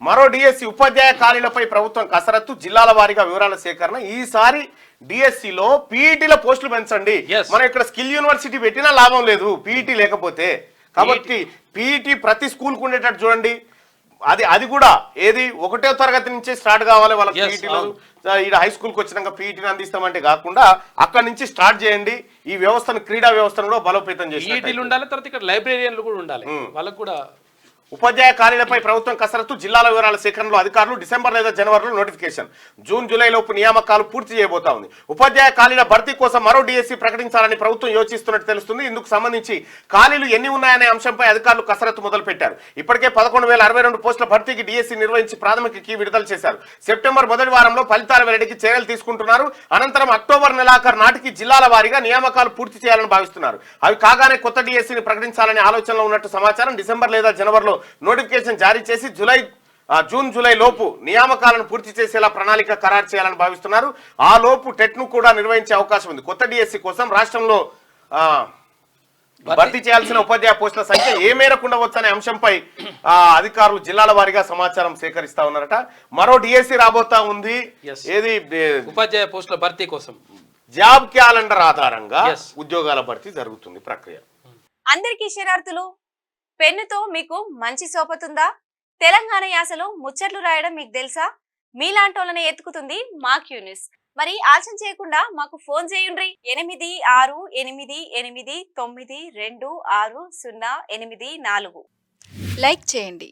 మరో డిఎస్సి ఉపాధ్యాయ ఖాళీలపై ప్రభుత్వం కసరత్తు, జిల్లాల వారీగా వివరాల సేకరణ. ఈసారి డిఎస్సిలో పీఈటీల పోస్టులు పెంచండి. మనం ఇక్కడ స్కిల్ యూనివర్సిటీ పెట్టినా లాభం లేదు పీఈటీ లేకపోతే. కాబట్టి పీఈటీ ప్రతి స్కూల్కి ఉండేటట్టు చూడండి. అది కూడా ఏది 1వ తరగతి నుంచి స్టార్ట్ కావాలి వాళ్ళకి పీఈటీలు. ఇక్కడ హై స్కూల్కి వచ్చినాక పీఈటీని అందిస్తామంటే కాకుండా అక్కడి నుంచి స్టార్ట్ చేయండి. ఈ వ్యవస్థను, క్రీడా వ్యవస్థను కూడా బలోపేతం చేసి ఉండాలి. తర్వాత ఇక్కడ లైబ్రేరియన్లు కూడా ఉండాలి. వాళ్ళకు కూడా ఉపాధ్యాయ ఖాళీలపై ప్రభుత్వం కసరత్తు, జిల్లాల వివరాల సేకరణలో అధికారులు. డిసెంబర్ లేదా జనవరిలో నోటిఫికేషన్. జూన్ జూలై లోపు నియామకాలు పూర్తి చేయబోతా ఉంది. ఉపాధ్యాయ ఖాళీల భర్తీ కోసం మరో డిఎస్సి ప్రకటించాలని ప్రభుత్వం యోచిస్తున్నట్టు తెలుస్తుంది. ఇందుకు సంబంధించి ఖాళీలు ఎన్ని ఉన్నాయనే అంశంపై అధికారులు కసరత్తు మొదలు పెట్టారు. ఇప్పటికే 11,062 పోస్టుల భర్తీకి డిఎస్సి నిర్వహించి ప్రాథమిక కీ విడుదల చేశారు. సెప్టెంబర్ మొదటి వారంలో ఫలితాల వెల్లడికి చర్యలు తీసుకుంటున్నారు. అనంతరం అక్టోబర్ నెలాఖరు నాటికి జిల్లాల వారీగా నియామకాలు పూర్తి చేయాలని భావిస్తున్నారు. అవి కాగానే కొత్త డిఎస్సిని ప్రకటించాలనే ఆలోచనలో ఉన్నట్టు సమాచారం. డిసెంబర్ లేదా జనవరిలో నోటిఫికేషన్ జారీ చేసి జూన్ జూలై లోపు నియామకాలను పూర్తి చేసేలా ప్రణాళిక ఖరారు చేయాలని భావిస్తున్నారు. ఆ లోపు టెట్ ను కూడా నిర్వహించే అవకాశం ఉంది. కొత్త డిఎస్సి కోసం రాష్ట్రంలో భర్తీ చేయాల్సిన ఉపాధ్యాయ పోస్టుల సంఖ్య ఏ మేరకు ఉండవచ్చనే అంశంపై అధికారులు జిల్లాల వారీగా సమాచారం సేకరిస్తా ఉన్నారట. మరో డిఎస్సి రాబోతా ఉంది. ఏది ఉపాధ్యాయ పోస్టుల భర్తీ కోసం జాబ్ క్యాలెండర్ ఆధారంగా ఉద్యోగాల భర్తీ జరుగుతుంది ప్రక్రియ. అందరికీ శరార్థులు. పెన్నుతో మీకు మంచి సోపతుందా? తెలంగాణ యాసలో ముచ్చట్లు రాయడం మీకు తెలుసా? మీలాంటోళ్ళనే ఎత్తుకుతుంది మా క్యూ న్యూస్. మరి ఆలస్యం చేయకుండా మాకు ఫోన్ చేయండి. 8688892608 లైక్ చేయండి.